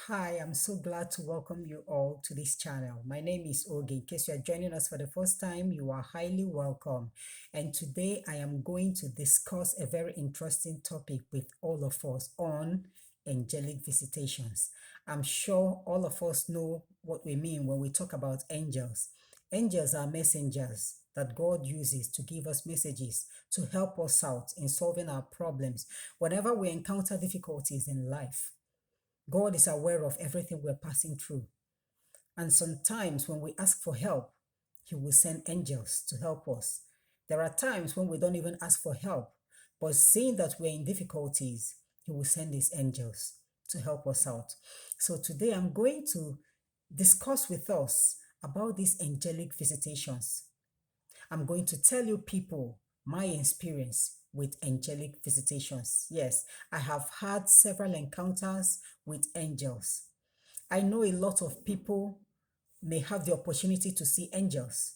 Hi, I'm so glad to welcome you all to this channel. My name is Oge. In case you are joining us for the first time, you are highly welcome. And today I am going to discuss a very interesting topic with all of us on angelic visitations. I'm sure all of us know what we mean when we talk about angels. Angels are messengers that God uses to give us messages to help us out in solving our problems whenever we encounter difficulties in life. God is aware of everything we're passing through. And sometimes when we ask for help, He will send angels to help us. There are times when we don't even ask for help, but seeing that we're in difficulties, He will send His angels to help us out. So today I'm going to discuss with us about these angelic visitations. I'm going to tell you people my experience with angelic visitations. Yes, I have had several encounters with angels. I know a lot of people may have the opportunity to see angels,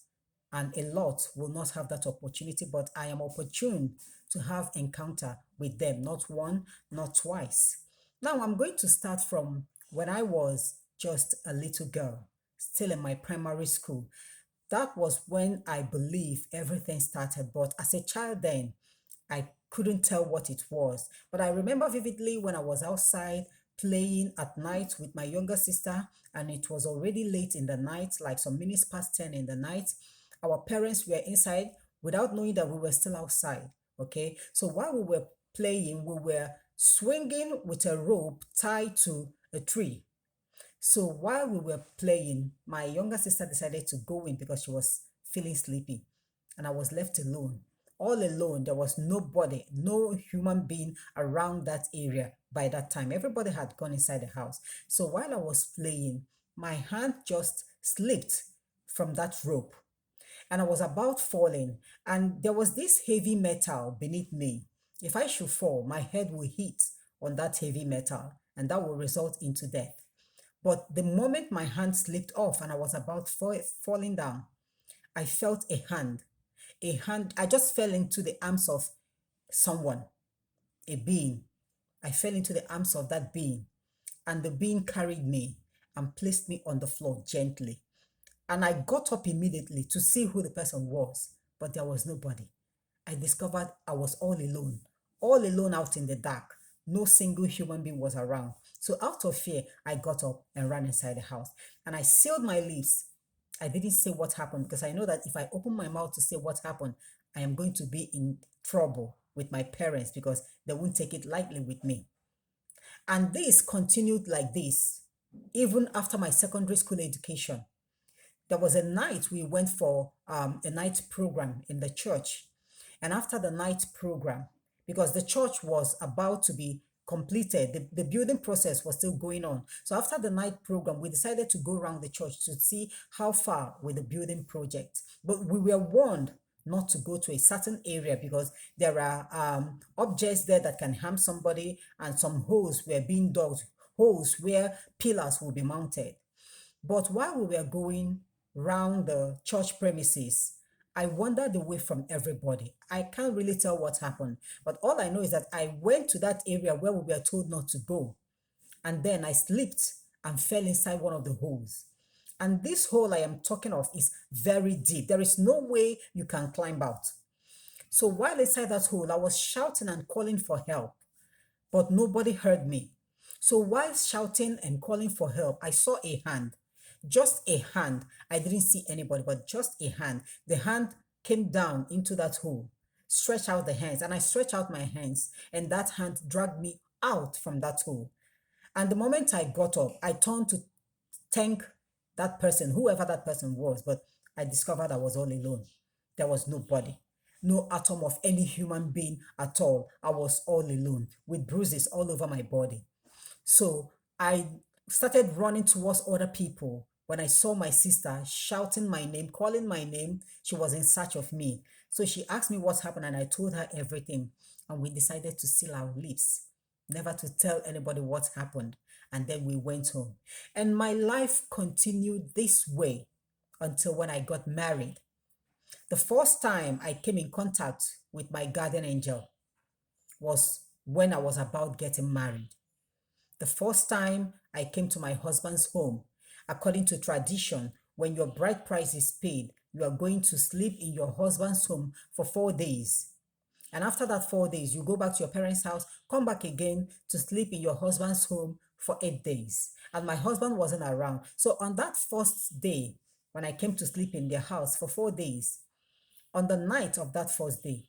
and a lot will not have that opportunity, but I am opportune to have encounter with them, not one, not twice. Now I'm going to start from when I was just a little girl, still in my primary school. That was when I believe everything started. But as a child, then I couldn't tell what it was. But I remember vividly when I was outside playing at night with my younger sister, and it was already late in the night, like some minutes past 10 in the night. Our parents were inside without knowing that we were still outside. Okay. So while we were playing, we were swinging with a rope tied to a tree. So while we were playing, my younger sister decided to go in because she was feeling sleepy, and I was left alone. All alone, there was nobody, no human being around that area by that time. Everybody had gone inside the house. So while I was playing, my hand just slipped from that rope, and I was about falling, and there was this heavy metal beneath me. If I should fall, my head will hit on that heavy metal, and that will result into death. But the moment my hand slipped off and I was about falling down, I felt a hand. A hand, I just fell into the arms of someone, a being. I fell into the arms of that being, and the being carried me and placed me on the floor gently. And I got up immediately to see who the person was, but there was nobody. I discovered I was all alone out in the dark. No single human being was around. So, out of fear, I got up and ran inside the house. And I sealed my lips. I didn't say what happened because I know that if I open my mouth to say what happened, I am going to be in trouble with my parents because they won't take it lightly with me. And this continued like this, even after my secondary school education. There was a night we went for a night program in the church. And after the night program, because the church was about to be completed, the building process was still going on. So after the night program, we decided to go around the church to see how far with the building project. But we were warned not to go to a certain area because there are objects there that can harm somebody, and some holes were being dug, holes where pillars will be mounted. But while we were going round the church premises, I wandered away from everybody. I can't really tell what happened, but all I know is that I went to that area where we were told not to go, and then I slipped and fell inside one of the holes. And this hole I am talking of is very deep. There is no way you can climb out. So while inside that hole, I was shouting and calling for help, but nobody heard me. So while shouting and calling for help, I saw a hand, just a hand. I didn't see anybody, but just a hand. The hand came down into that hole, stretched out the hands, and I stretched out my hands, and that hand dragged me out from that hole. And the moment I got up, I turned to thank that person, whoever that person was, but I discovered I was all alone. There was nobody, no atom of any human being at all. I was all alone with bruises all over my body. So I started running towards other people when I saw my sister shouting my name, calling my name. She was in search of me. So she asked me what happened, and I told her everything. And we decided to seal our lips, never to tell anybody what happened. And then we went home. And my life continued this way until when I got married. The first time I came in contact with my guardian angel was when I was about getting married. The first time I came to my husband's home, according to tradition, when your bride price is paid, you are going to sleep in your husband's home for 4 days. And after that 4 days, you go back to your parents' house, come back again to sleep in your husband's home for 8 days. And my husband wasn't around. So on that first day, when I came to sleep in their house for 4 days, on the night of that first day,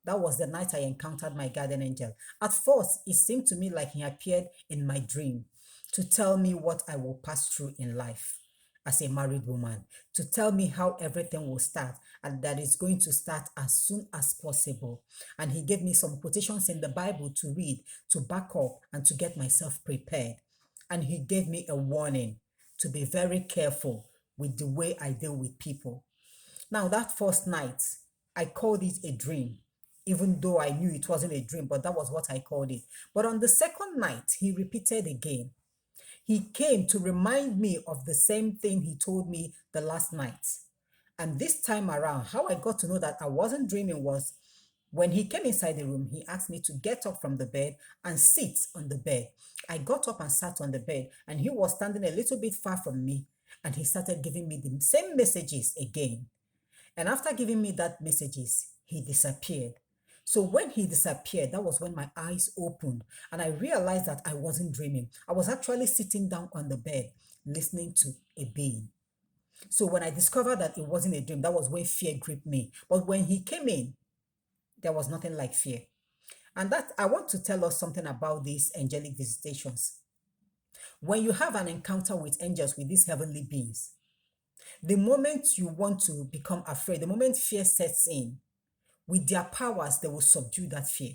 that was the night I encountered my guardian angel. At first, it seemed to me like he appeared in my dream to tell me what I will pass through in life as a married woman, to tell me how everything will start and that it's going to start as soon as possible. And he gave me some quotations in the Bible to read, to back up, and to get myself prepared. And he gave me a warning to be very careful with the way I deal with people. Now, that first night, I called it a dream, even though I knew it wasn't a dream, but that was what I called it. But on the second night, he repeated again. He came to remind me of the same thing he told me the last night. And this time around, how I got to know that I wasn't dreaming was when he came inside the room, he asked me to get up from the bed and sit on the bed. I got up and sat on the bed, and he was standing a little bit far from me, and he started giving me the same messages again. And after giving me that messages, he disappeared. So when he disappeared, that was when my eyes opened and I realized that I wasn't dreaming. I was actually sitting down on the bed listening to a being. So when I discovered that it wasn't a dream, that was when fear gripped me. But when he came in, there was nothing like fear. And that I want to tell us something about these angelic visitations. When you have an encounter with angels, with these heavenly beings, the moment you want to become afraid, the moment fear sets in, with their powers, they will subdue that fear.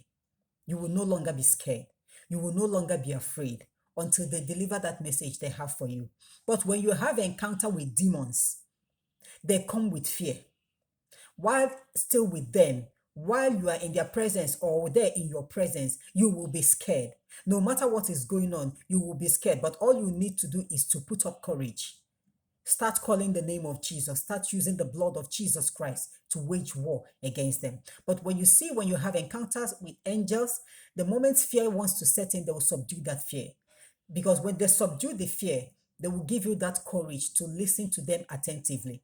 You will no longer be scared. You will no longer be afraid until they deliver that message they have for you. But when you have an encounter with demons, they come with fear. While still with them, while you are in their presence or they're in your presence, you will be scared. No matter what is going on, you will be scared. But all you need to do is to put up courage. Start calling the name of Jesus. Start using the blood of Jesus Christ to wage war against them. But when you have encounters with angels, the moment fear wants to set in, they will subdue that fear. Because when they subdue the fear, they will give you that courage to listen to them attentively.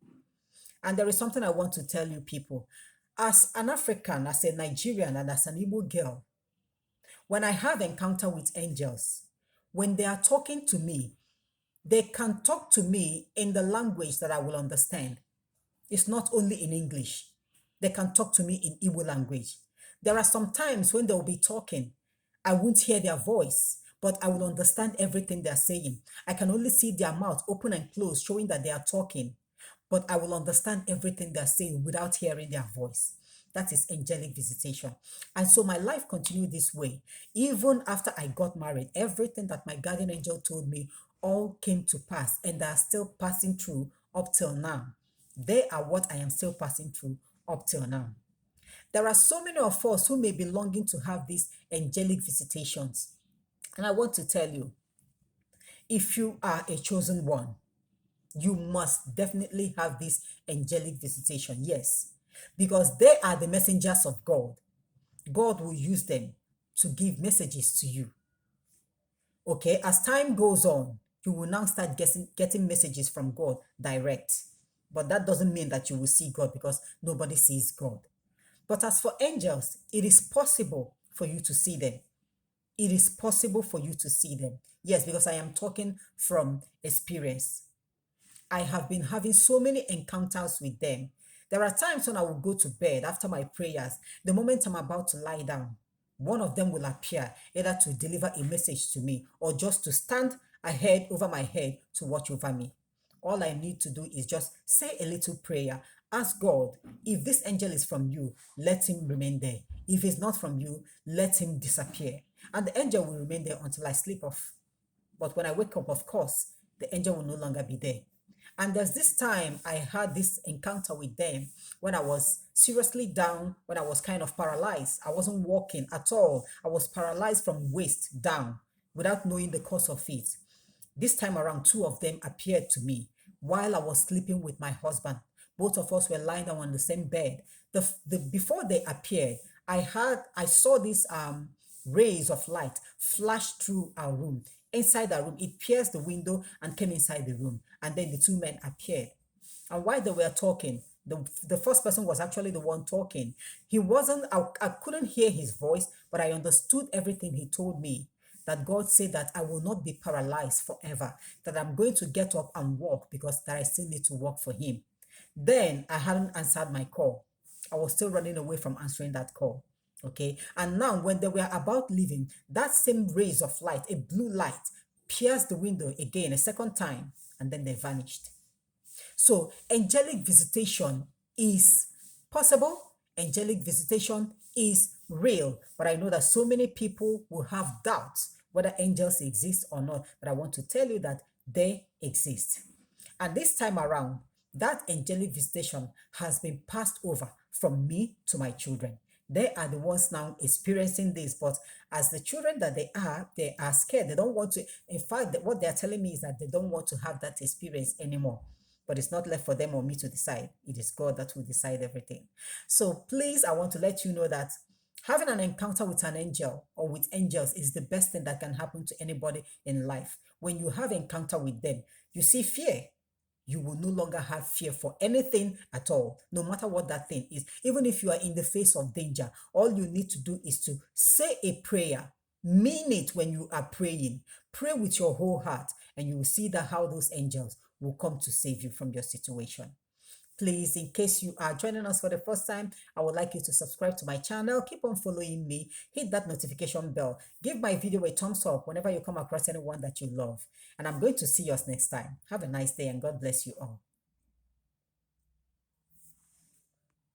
And there is something I want to tell you people. As an African, as a Nigerian, and as an Igbo girl, when I have encounter with angels, when they are talking to me, they can talk to me in the language that I will understand. It's not only in English. They can talk to me in Igbo language. There are some times when they'll be talking, I won't hear their voice, but I will understand everything they're saying. I can only see their mouth open and close, showing that they are talking, but I will understand everything they're saying without hearing their voice. That is angelic visitation. And so my life continued this way. Even after I got married, everything that my guardian angel told me all came to pass and they are still passing through up till now. They are what I am still passing through up till now. There are so many of us who may be longing to have these angelic visitations. And I want to tell you, if you are a chosen one, you must definitely have this angelic visitation. Yes, because they are the messengers of God. God will use them to give messages to you. Okay, as time goes on, you will now start getting messages from God direct. But that doesn't mean that you will see God because nobody sees God. But as for angels, it is possible for you to see them. It is possible for you to see them. Yes, because I am talking from experience. I have been having so many encounters with them. There are times when I will go to bed after my prayers. The moment I'm about to lie down, one of them will appear either to deliver a message to me or just to stand ahead over my head to watch over me. All I need to do is just say a little prayer. Ask God, if this angel is from you, let him remain there. If it's not from you, let him disappear. And the angel will remain there until I sleep off. But when I wake up, of course, the angel will no longer be there. And there's this time I had this encounter with them when I was seriously down, when I was kind of paralyzed. I wasn't walking at all. I was paralyzed from waist down without knowing the cause of it. This time around, two of them appeared to me while I was sleeping with my husband. Both of us were lying down on the same bed. Before they appeared, I saw these rays of light flash through our room. inside that room. It pierced the window and came inside the room. And then the two men appeared. And while they were talking, the first person was actually the one talking. He wasn't, I couldn't hear his voice, but I understood everything he told me. That God said that I will not be paralyzed forever, that I'm going to get up and walk because that I still need to work for him. Then I hadn't answered my call. I was still running away from answering that call. Okay. And now, when they were about leaving, that same rays of light, a blue light, pierced the window again, a second time, and then they vanished. So, angelic visitation is possible, angelic visitation is real, but I know that so many people will have doubts whether angels exist or not. But I want to tell you that they exist. And this time around, that angelic visitation has been passed over from me to my children. They are the ones now experiencing this, but as the children that they are scared. They don't want to. In fact, what they're telling me is that they don't want to have that experience anymore. But it's not left for them or me to decide. It is God that will decide everything. So please, I want to let you know that having an encounter with an angel or with angels is the best thing that can happen to anybody in life. When you have encounter with them, you see fear. You will no longer have fear for anything at all, no matter what that thing is. Even if you are in the face of danger, all you need to do is to say a prayer. Mean it when you are praying. Pray with your whole heart, and you will see that how those angels will come to save you from your situation. Please, in case you are joining us for the first time, I would like you to subscribe to my channel. Keep on following me. Hit that notification bell. Give my video a thumbs up whenever you come across anyone that you love. And I'm going to see us next time. Have a nice day and God bless you all.